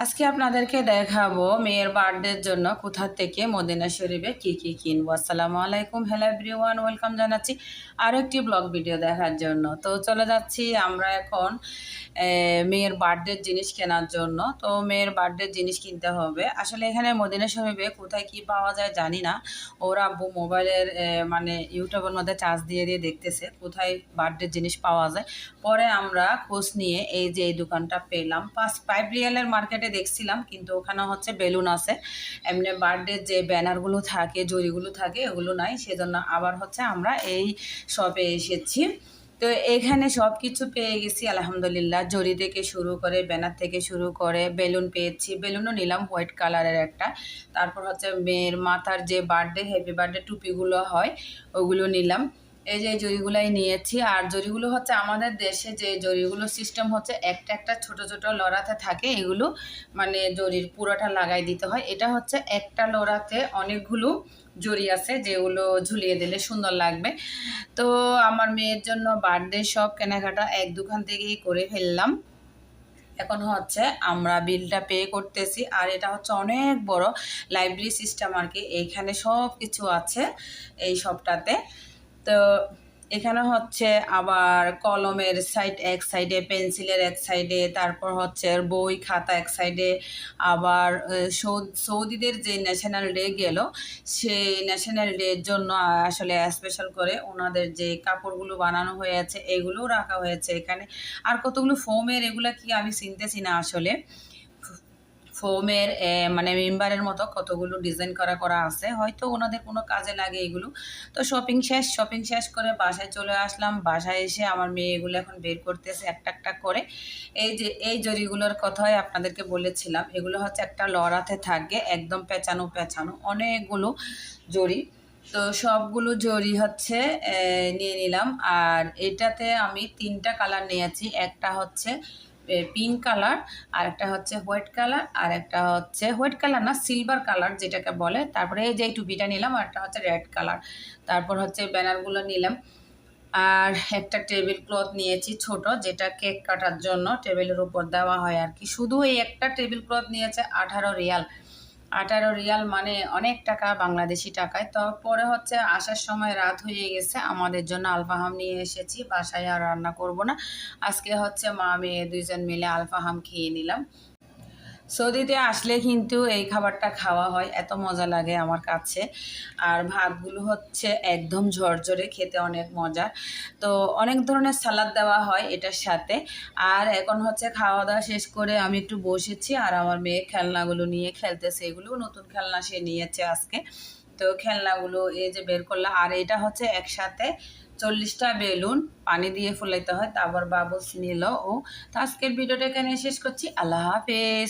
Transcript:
আজকে আপনাদেরকে দেখাবো মেয়ের বার্থডের জন্য কোথা থেকে মদিনা শরীফে কি কিনবো। আসসালামু আলাইকুম, হ্যালো এভরিওয়ান, ওয়েলকাম জানাচ্ছি আরও একটি ব্লগ ভিডিও দেখার জন্য। তো চলে যাচ্ছি আমরা এখন মেয়ের বার্থডের জিনিস কেনার জন্য। তো মেয়ের বার্থডের জিনিস কিনতে হবে। আসলে এখানে মদিনা শরীফে কোথায় কি পাওয়া যায় জানি না। ওর আব্বু মোবাইলের মানে ইউটিউবের মধ্যে চার্জ দিয়ে দিয়ে দেখতেছে কোথায় বার্থডের জিনিস পাওয়া যায়। পরে আমরা খোঁজ নিয়ে এই যে এই দোকানটা পেলাম। 5 রিয়ালের মার্কেটে দেখছিলাম, কিন্তু ওখানে হচ্ছে বেলুন আছে, এমনি বার্থডের যে ব্যানারগুলো থাকে, জরিগুলো থাকে, ওগুলো নাই। সেজন্য আবার হচ্ছে আমরা এই শপে এসেছি। তো এখানে সব কিছু পেয়ে গেছি আলহামদুলিল্লাহ। জরি থেকে শুরু করে, ব্যানার থেকে শুরু করে, বেলুন পেয়েছি। বেলুনও নিলাম হোয়াইট কালারের একটা। তারপর হচ্ছে মেয়ের মাথার যে বার্থডে হ্যাপি বার্থডে টুপিগুলো হয়, ওগুলো নিলাম। এই যে জরিগুলাই নিয়েছি। আর জরিগুলো হচ্ছে আমাদের দেশে যে জরিগুলো সিস্টেম হচ্ছে একটা একটা ছোট ছোট লড়াতে থাকে, এগুলো মানে জরির পুরোটা লাগাই দিতে হয়। এটা হচ্ছে একটা লড়াতে অনেকগুলো জরি আছে, যেগুলো ঝুলিয়ে দিলে সুন্দর লাগবে। তো আমার মেয়ের জন্য বার্থডে সব কেনাকাটা এক দোকান থেকেই করে ফেললাম। এখন হচ্ছে আমরা বিলটা পে করতেছি। আর এটা হচ্ছে অনেক বড় লাইব্রেরি সিস্টেম আর কি, এইখানে সব কিছু আছে এই শপটাতে। তো এখানে হচ্ছে আবার কলমের সাইড এক সাইডে, পেন্সিলের এক সাইডে, তারপর হচ্ছে বই খাতা এক সাইডে। আবার সৌদিদের যে ন্যাশনাল ডে গেল, সেই ন্যাশনাল ডের জন্য আসলে স্পেশাল করে ওনাদের যে কাপড়গুলো বানানো হয়েছে এগুলোও রাখা হয়েছে এখানে। আর কতগুলো ফোমের, এগুলো কি আমি চিনতেছি না আসলে। ফোমের মানে মেম্বারের মতো কতগুলো ডিজাইন করা করা আছে, হয়তো ওনাদের কোনো কাজে লাগে এগুলো। তো শপিং শেষ করে বাসায় চলে আসলাম। বাসায় এসে আমার মেয়ে এগুলো এখন বের করতেছে একটা একটা করে। এই যে এই জরিগুলোর কথাই আপনাদেরকে বলেছিলাম, এগুলো হচ্ছে একটা লড়াতে থাকে, একদম পেঁচানো পেঁচানো অনেকগুলো জরি। তো সবগুলো জরি হচ্ছে নিয়ে নিলাম। আর এটাতে আমি 3টা কালার নিয়েছি। একটা হচ্ছে পিঙ্ক কালার, আর একটা হচ্ছে হোয়াইট কালার, আর একটা হচ্ছে হোয়াইট কালার না, সিলভার কালার যেটাকে বলে। তারপরে এই যে টুপিটা নিলাম, আর একটা হচ্ছে রেড কালার। তারপর হচ্ছে ব্যানারগুলো নিলাম। আর একটা টেবিল ক্লথ নিয়েছি ছোট, যেটা কেক কাটার জন্য টেবিলের উপর দেওয়া হয় আর কি। শুধু এই একটা টেবিল ক্লথ নিয়েছে 18 রিয়াল। 18 রিয়াল মানে অনেক টাকা বাংলাদেশি টাকায়। তারপরে হচ্ছে আসার সময় রাত হয়ে গেছে, আমাদের জন্য আলফাহাম নিয়ে এসেছি। বাসায় আর রান্না করব না, আজকে হচ্ছে মা মেয়ে দুইজন মিলে আলফাহাম খেয়ে নিলাম। সৌদিতে আসলে কিন্তু এই খাবারটা খাওয়া হয়, এত মজা লাগে আমার কাছে। আর ভাতগুলো হচ্ছে একদম ঝরঝরে, খেতে অনেক মজার। তো অনেক ধরনের সালাদ দেওয়া হয় এটার সাথে। আর এখন হচ্ছে খাওয়া দাওয়া শেষ করে আমি একটু বসেছি, আর আমার মেয়ে খেলনাগুলো নিয়ে খেলতেছে। এগুলো নতুন খেলনা সে নিয়েছে আজকে। তো খেলনাগুলো এই যে বের করলাম। আর এটা হচ্ছে একসাথে 40টা বেলুন পানি দিয়ে ফুলাইতে হয়, তারপর বাবুস নিল ও। তো আজকের ভিডিওটা এখানে শেষ করছি। আল্লাহ হাফেজ।